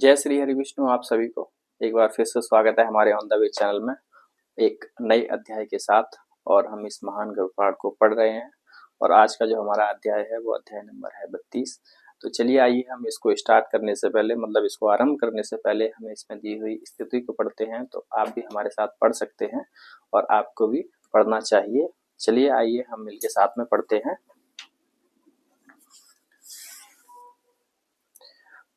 जय श्री हरि विष्णु। आप सभी को एक बार फिर से स्वागत है हमारे ऑन द वे चैनल में एक नए अध्याय के साथ। और हम इस महान गरुड़ को पढ़ रहे हैं और आज का जो हमारा अध्याय है वो अध्याय नंबर है 32। तो चलिए आइए हम इसको स्टार्ट करने से पहले इसको आरंभ करने से पहले हमें इसमें दी हुई स्थिति को पढ़ते हैं। तो आप भी हमारे साथ पढ़ सकते हैं और आपको भी पढ़ना चाहिए। चलिए आइए हम मिलके साथ में पढ़ते हैं।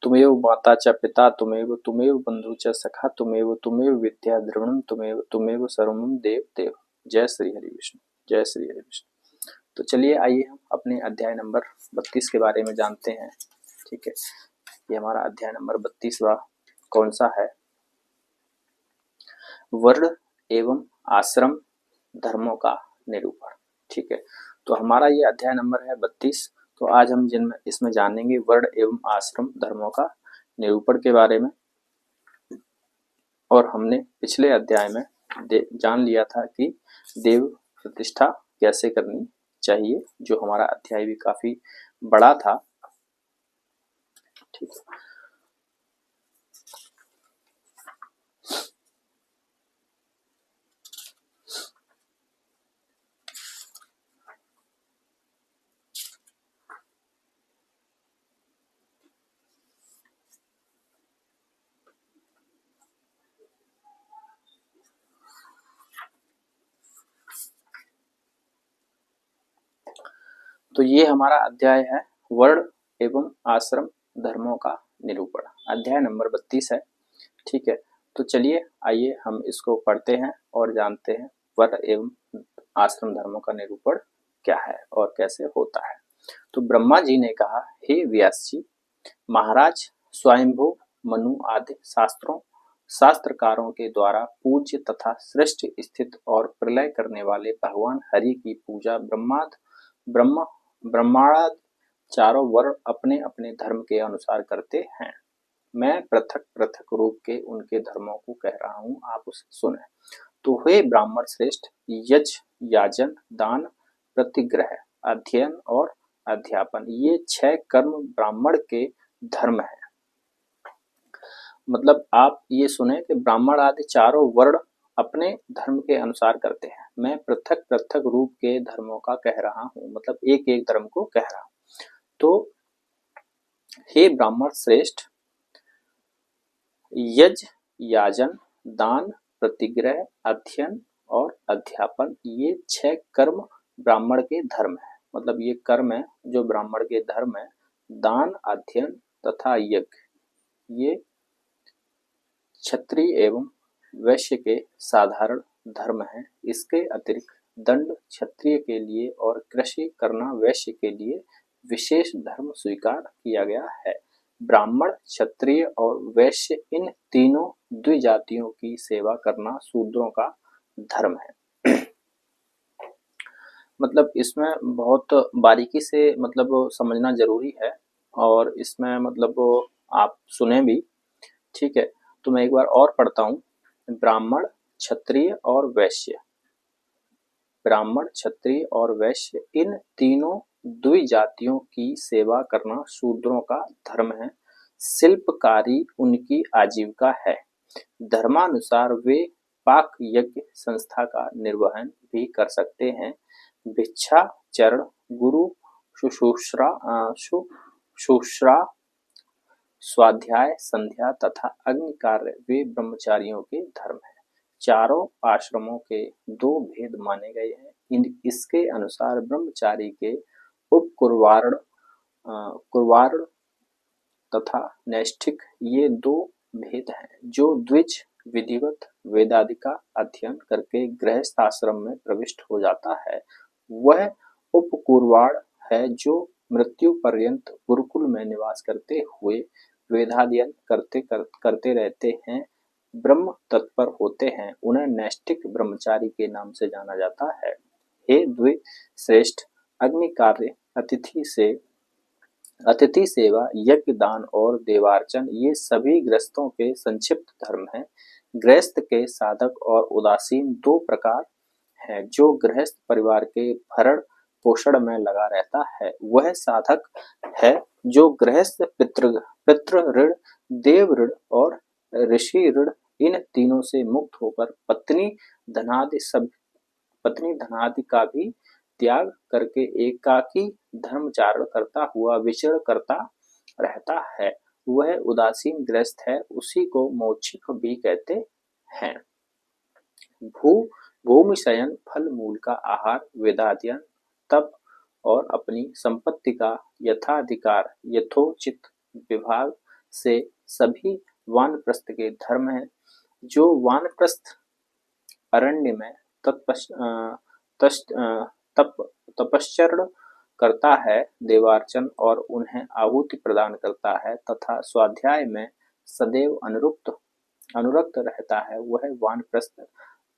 तुमेव माता च पिता तुमेव बंधु च सखा तुमेव विद्या द्रविणम तुमेव सर्वम देव देव। जय श्री हरि विष्णु। जय श्री हरि विष्णु। तो चलिए आइए हम अपने अध्याय नंबर 32 के बारे में जानते हैं। ठीक है, ये हमारा अध्याय नंबर 32वां कौन सा है? वर्ण एवं आश्रम धर्मों का निरूपण। ठीक है, तो हमारा ये अध्याय नंबर है 32। तो आज हम इसमें जानेंगे वर्ण एवं आश्रम धर्मों का निरूपण के बारे में। और हमने पिछले अध्याय में जान लिया था कि देव प्रतिष्ठा कैसे करनी चाहिए, जो हमारा अध्याय भी काफी बड़ा था। ठीक है, तो ये हमारा अध्याय है वर्ण एवं आश्रम धर्मों का निरूपण। अध्याय नंबर 32 है। ठीक है, तो चलिए आइए हम इसको पढ़ते हैं और जानते हैं वर्ण एवं आश्रम धर्मों का निरूपण क्या है और कैसे होता है। तो ब्रह्मा जी ने कहा, हे व्यास जी महाराज, स्वयंभू मनु आदि शास्त्रकारों के द्वारा पूज्य तथा सृष्टि स्थित और प्रलय करने वाले भगवान हरि की पूजा ब्रह्मांड चारों वर्ण अपने अपने धर्म के अनुसार करते हैं। मैं पृथक पृथक रूप के उनके धर्मों को कह रहा हूँ, आप उसे सुने। तो हे ब्राह्मण श्रेष्ठ, यज्ञ याजन दान प्रतिग्रह अध्ययन और अध्यापन, ये 6 कर्म ब्राह्मण के धर्म है। मतलब आप ये सुने कि ब्राह्मण आदि चारों वर्ण अपने धर्म के अनुसार करते हैं। मैं पृथक पृथक रूप के धर्मों का कह रहा हूँ, मतलब एक एक धर्म को कह रहा हूँ। तो हे ब्राह्मण श्रेष्ठ, यज्ञ याजन दान प्रतिग्रह अध्ययन और अध्यापन, ये 6 कर्म ब्राह्मण के धर्म है। मतलब ये कर्म है जो ब्राह्मण के धर्म है। दान अध्ययन तथा यज्ञ ये क्षत्रिय एवं वैश्य के साधारण धर्म है। इसके अतिरिक्त दंड क्षत्रिय के लिए और कृषि करना वैश्य के लिए विशेष धर्म स्वीकार किया गया है। ब्राह्मण क्षत्रिय और वैश्य इन तीनों द्विजातियों की सेवा करना शूद्रों का धर्म है। मतलब इसमें बहुत बारीकी से समझना जरूरी है और इसमें आप सुने भी। ठीक है, तो मैं एक बार और पढ़ता हूँ। ब्राह्मण क्षत्रिय और वैश्य, ब्राह्मण क्षत्रिय और वैश्य इन तीनों द्विजातियों की सेवा करना शूद्रों का धर्म है। शिल्पकारी उनकी आजीविका है। धर्मानुसार वे पाक यज्ञ संस्था का निर्वहन भी कर सकते हैं। भिक्षाचरण गुरु शुश्रूषा स्वाध्याय संध्या तथा अग्नि कार्य वे ब्रह्मचारियों के धर्म है। चारों आश्रमों के 2 भेद माने गए हैं। इसके अनुसार ब्रह्मचारी के उपकुर्वार्ण तथा नैष्ठिक ये 2 भेद हैं। जो द्विज विधिवत वेदादि का अध्ययन करके गृहस्थ आश्रम में प्रविष्ट हो जाता है, वह उपकुर्वाण है जो मृत्यु पर्यंत गुरुकुल में निवास करते हुए वेदाध्ययन करते रहते हैं, ब्रह्म तत्पर होते हैं। उन्हें नैष्ठिक ब्रह्मचारी के नाम से जाना जाता है। हे द्विश्रेष्ठ, अग्नि कार्य अतिथि सेवा यज्ञ दान और देवार्चन ये सभी गृहस्थों के संक्षिप्त धर्म हैं। गृहस्थ के साधक और उदासीन 2 प्रकार हैं, जो गृहस्थ परिवार के भरण पोषण में लगा रहता है। वह साधक है जो गृहस्थ, पितृ ऋण, देव ऋण और ऋषि ऋण इन तीनों से मुक्त होकर पत्नी धनादि का भी त्याग करके एकाकी धर्मचारण करता हुआ विचरण करता रहता है। वह उदासीन गृहस्थ है, उसी को मौछिक भी कहते हैं। भूमि शयन, फल मूल का आहार, वेदाध्ययन, तप और अपनी संपत्ति का यथाधिकार यथोचित विभाग से सभी वानप्रस्थ के धर्म हैं। जो वानप्रस्थ अरण्य में तपश्चर्य करता है, देवार्चन और उन्हें आहुति प्रदान करता है तथा स्वाध्याय में सदैव अनुरक्त रहता है, वह वानप्रस्थ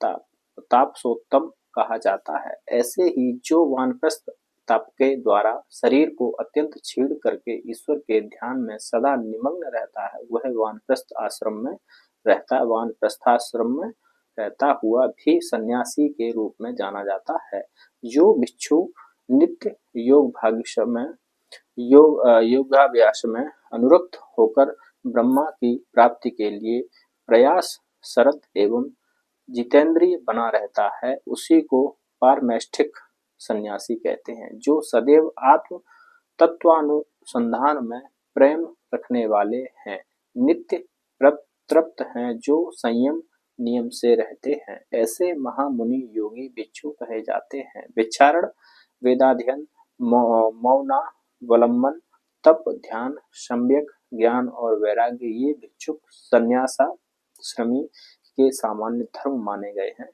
तापसोत्तम कहा जाता है। ऐसे ही जो वानप्रस्थ तप के द्वारा शरीर को अत्यंत छीण करके ईश्वर के ध्यान में सदा निमग्न रहता है, वह वानप्रस्थाश्रम में रहता हुआ भी सन्यासी के रूप में जाना जाता है। जो भिक्षु नित्य योगाभ्यास में अनुरक्त होकर ब्रह्मा की प्राप्ति के लिए प्रयासरत एवं जितेंद्रिय बना रहता है, उसी को पारमेष्ठिक सन्यासी कहते हैं। जो सदैव आत्म तत्वानुसंधान में प्रेम रखने वाले हैं, नित्य तृप्त हैं, जो संयम नियम से रहते हैं, ऐसे महामुनि योगी भिक्षु कहे जाते हैं। भिक्षारण, वेदाध्ययन, मौनावलंबन, तप, ध्यान, सम्यक ज्ञान और वैराग्य ये भिक्षुक सन्यासाश्रमी के सामान्य धर्म माने गए हैं।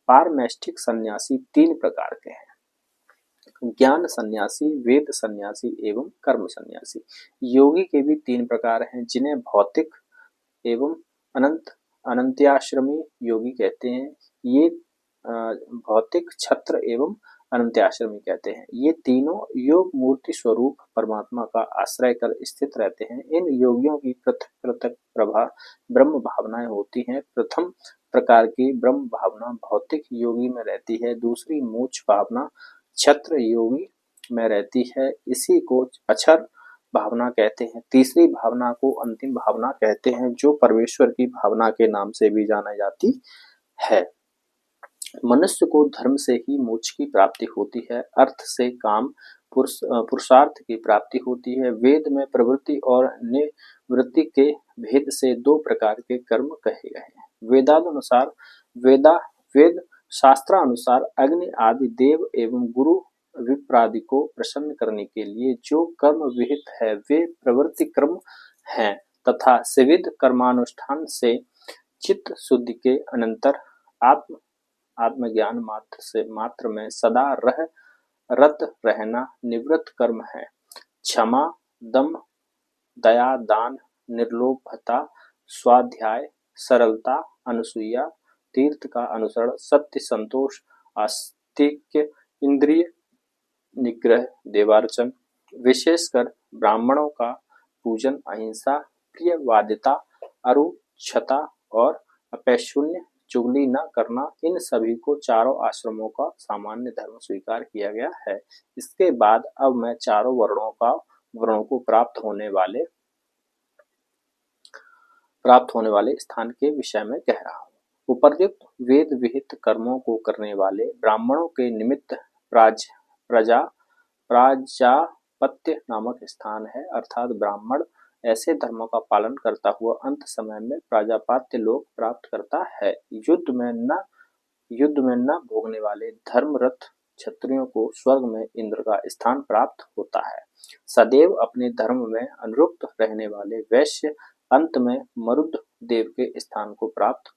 पारमेष्ठिक सन्यासी 3 प्रकार के हैं: ज्ञान सन्यासी, वेद सन्यासी एवं कर्म सन्यासी। योगी के भी 3 प्रकार हैं, जिन्हें भौतिक एवं अनंत्याश्रमी योगी कहते हैं। ये भौतिक, छत्र एवं अनंत्याश्रमी कहते हैं। ये तीनों योग मूर्ति स्वरूप परमात्मा का आश्रय कर स्थित रहते हैं। इन योगियों की पृथक पृथक ब्रह्म भावनाएं होती हैं। प्रथम प्रकार की ब्रह्म भावना भौतिक योगी में रहती है, दूसरी मोक्ष भावना छत्र योगी में रहती है, इसी को अक्षर भावना कहते हैं। तीसरी भावना को अंतिम भावना कहते हैं, जो परमेश्वर की भावना के नाम से भी जानी जाती है। मनुष्य को धर्म से ही मोक्ष की प्राप्ति होती है, अर्थ से काम पुरुषार्थ की प्राप्ति होती है। वेद में प्रवृत्ति और निवृत्ति के भेद से 2 प्रकार के कर्म कहे गए हैं। वेद शास्त्रानुसार अग्नि आदि देव एवं गुरु विप्रादि को प्रसन्न करने के लिए जो कर्म विहित है, वे प्रवृत्ति कर्म हैं तथा विविध कर्मानुष्ठान से चित्त शुद्धि के अनंतर आत्मज्ञान मात्र में सदा रत रहना निवृत्त कर्म है। क्षमा, दम, दया, दान, निर्लोभता, स्वाध्याय, सरलता, अनसूया, तीर्थ का अनुसरण, सत्य, संतोष, आस्तिक्य, इंद्रिय निग्रह, देवार्चन, विशेषकर ब्राह्मणों का पूजन, अहिंसा, प्रियवादिता, अरुक्षता और अपैशून्य, चुगली न करना, इन सभी को चारों आश्रमों का सामान्य धर्म स्वीकार किया गया है। इसके बाद अब मैं चारों वर्णों को प्राप्त होने वाले स्थान के विषय में कह रहा हूँ। उपर्युक्त वेद विहित कर्मों को करने वाले ब्राह्मणों के निमित्त प्राजापत्य नामक स्थान है, अर्थात ब्राह्मण ऐसे धर्मों का पालन करता हुआ अंत समय में प्राजापत्य लोक प्राप्त करता है। युद्ध में न भोगने वाले धर्मरत क्षत्रियों को स्वर्ग में इंद्र का स्थान प्राप्त होता है। सदैव अपने धर्म में अनुरक्त रहने वाले वैश्य अंत में मरुद देव के स्थान को प्राप्त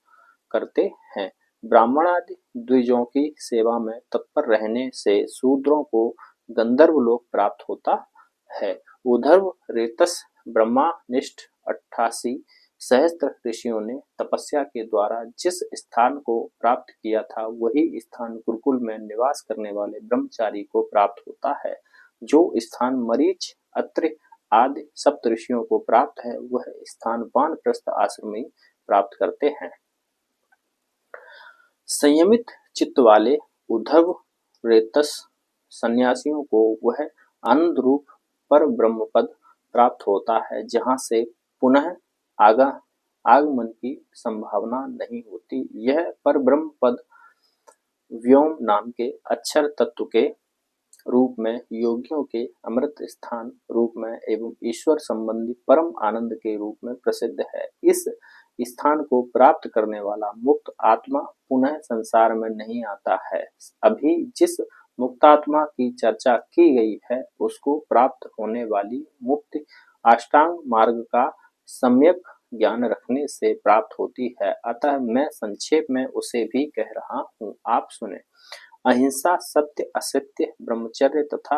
करते हैं। ब्राह्मणादि द्विजों की सेवा में तत्पर रहने से शूद्रों को गंधर्व लोक प्राप्त होता है। उधर्व रेतस ब्रह्मनिष्ठ 88 सहस्त्र ऋषियों ने तपस्या के द्वारा जिस स्थान को प्राप्त किया था, वही स्थान गुरुकुल में निवास करने वाले ब्रह्मचारी को प्राप्त होता है। जो स्थान मरीच, अत्रि आदि सप्तऋषियों को प्राप्त है, वह स्थान वानप्रस्थ आश्रमी प्राप्त करते हैं। संयमित चित्त वाले उद्धव, रेतस, सन्यासियों को वह आनंद रूप पर ब्रह्म पद प्राप्त होता है जहाँ से पुनः आगमन की संभावना नहीं होती। यह पर ब्रह्म पद व्योम नाम के अक्षर तत्व के रूप में, योगियों के अमृत स्थान रूप में एवं ईश्वर संबंधी परम आनंद के रूप में प्रसिद्ध है। इस स्थान को प्राप्त करने वाला मुक्त आत्मा पुनः संसार में नहीं आता है। अभी जिस मुक्तात्मा की चर्चा की गई है उसको प्राप्त होने वाली मुक्ति अष्टांग मार्ग का सम्यक ज्ञान रखने से प्राप्त होती है। अतः मैं संक्षेप में उसे भी कह रहा हूँ, आप सुने। अहिंसा, सत्य, असत्य, ब्रह्मचर्य तथा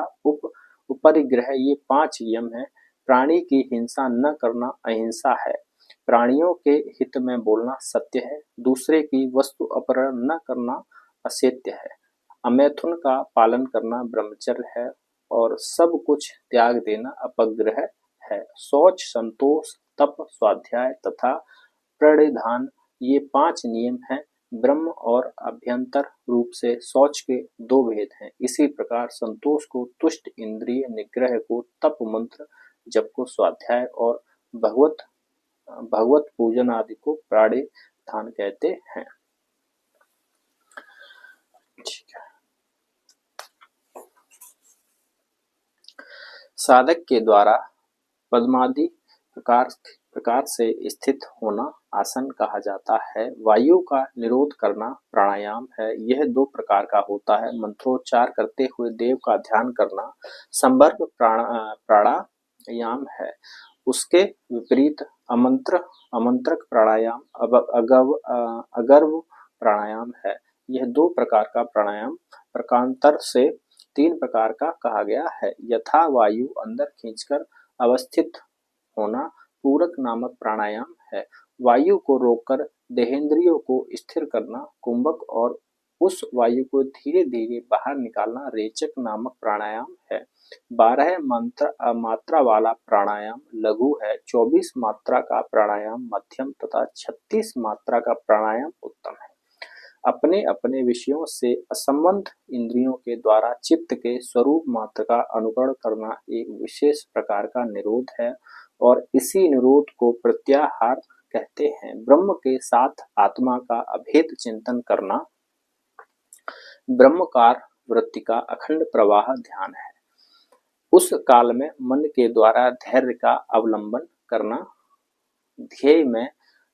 उपरिग्रह ये 5 नियम हैं। प्राणी की हिंसा न करना अहिंसा है। प्राणियों के हित में बोलना सत्य है। दूसरे की वस्तु अपहरण न करना असत्य है। अमैथुन का पालन करना ब्रह्मचर्य है और सब कुछ त्याग देना अपग्रह है। शौच, संतोष, तप, स्वाध्याय तथा प्रणिधान ये 5 नियम हैं। ब्रह्म और अभ्यंतर रूप से शौच के 2 भेद हैं। इसी प्रकार संतोष को तुष्ट, इंद्रिय निग्रह को तप, मंत्र जप को स्वाध्याय और भगवत पूजन आदि को प्राणिधान कहते हैं। ठीक है। साधक के द्वारा पद्मादि प्रकार से स्थित होना आसन कहा जाता है। वायु का निरोध करना प्राणायाम है। यह 2 प्रकार का होता है। मंत्रोच्चार करते हुए देव का ध्यान करना संवर्ग प्राणायाम है। उसके विपरीत अमंत्रक प्राणायाम अगर्व प्राणायाम है। यह 2 प्रकार का प्राणायाम प्रकारांतर से 3 प्रकार का कहा गया है। यथा वायु अंदर खींचकर अवस्थित होना पूरक नामक प्राणायाम है। वायु को रोककर देहेंद्रियों को स्थिर करना कुंभक और उस वायु को धीरे धीरे बाहर निकालना रेचक नामक प्राणायाम है। 12 मात्रा वाला प्राणायाम लघु है। 24 मात्रा का प्राणायाम मध्यम तथा 36 मात्रा का प्राणायाम उत्तम है। अपने अपने विषयों से असंबद्ध इंद्रियों के द्वारा चित्त के स्वरूप मात्र का अनुकरण करना एक विशेष प्रकार का निरोध है और इसी निरोध को प्रत्याहार कहते हैं। ब्रह्म के साथ आत्मा का अभेद चिंतन करना ब्रह्मकार वृत्ति का अखंड प्रवाह ध्यान है। उस काल में मन के द्वारा धैर्य का अवलंबन करना ध्येय में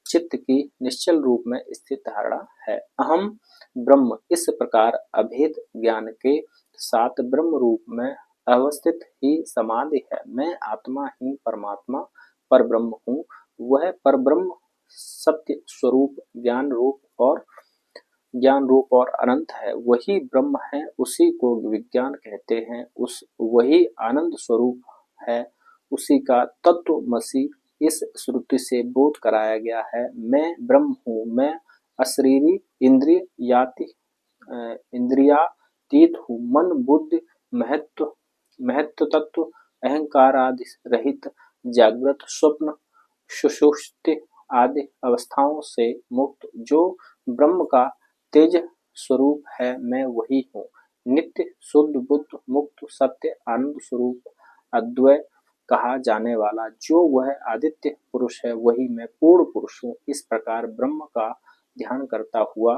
चित्त की निश्चल रूप में स्थित धारणा है। अहम ब्रह्म इस प्रकार अभेद ज्ञान के साथ ब्रह्म रूप में अवस्थित ही समाधि है। मैं आत्मा ही परमात्मा पर ब्रह्म हूँ। वह पर ब्रह्म सत्य स्वरूप ज्ञान रूप और अनंत है। वही ब्रह्म है, उसी को विज्ञान कहते हैं। वही आनंद स्वरूप है, उसी का तत्वमसि इस श्रुति से बोध कराया गया है। मैं ब्रह्म हूँ, मैं अशरीरी इंद्रियातीत हूँ। मन, बुद्धि, महत्व तत्व, अहंकार आदि रहित, जागृत, स्वप्न, सुषुप्ति आदि अवस्थाओं से मुक्त जो ब्रह्म का तेज स्वरूप है, मैं वही हूँ। नित्य, शुद्ध, बुद्ध, मुक्त, सत्य, आनंद स्वरूप, अद्वय कहा जाने वाला जो वह आदित्य पुरुष है, वही मैं पूर्ण पुरुष हूँ। इस प्रकार ब्रह्म का ध्यान करता हुआ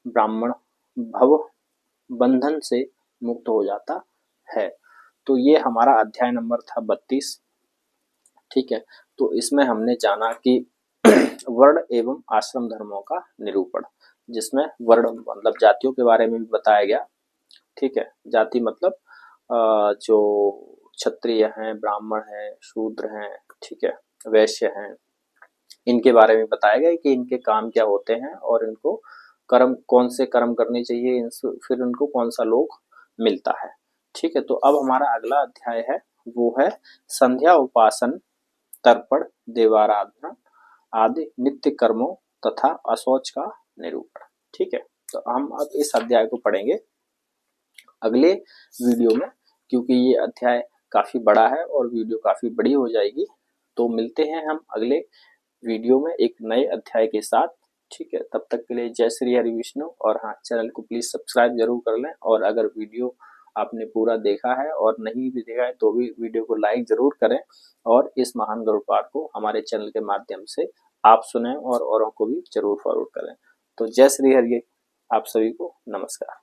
ब्राह्मण भव बंधन से मुक्त हो जाता है। तो ये हमारा अध्याय नंबर था 32। ठीक है, तो इसमें हमने जाना कि वर्ण एवं आश्रम धर्मों का निरूपण, जिसमें वर्ण मतलब जातियों के बारे में भी बताया गया। ठीक है, जाति मतलब जो क्षत्रिय हैं, ब्राह्मण हैं, शूद्र हैं, ठीक है, वैश्य हैं, इनके बारे में बताया गया कि इनके काम क्या होते हैं और इनको कर्म कौन से कर्म करने चाहिए, फिर उनको कौन सा लोक मिलता है। ठीक है, तो अब हमारा अगला अध्याय है, वो है संध्या, उपासन, तर्पण, देवाराधना आदि नित्य कर्मों तथा अशौच का निरूपण। ठीक है, तो हम अब इस अध्याय को पढ़ेंगे अगले वीडियो में, क्योंकि ये अध्याय काफी बड़ा है और वीडियो काफी बड़ी हो जाएगी। तो मिलते हैं हम अगले वीडियो में एक नए अध्याय के साथ। ठीक है, तब तक के लिए जय श्री हरि विष्णु। और हाँ, चैनल को प्लीज सब्सक्राइब जरूर कर लें और अगर वीडियो आपने पूरा देखा है, और नहीं भी देखा है तो भी वीडियो को लाइक ज़रूर करें, और इस महान गरुड़ पाठ को हमारे चैनल के माध्यम से आप सुनें और औरों को भी ज़रूर फॉरवर्ड करें। तो जय श्री हरि, आप सभी को नमस्कार।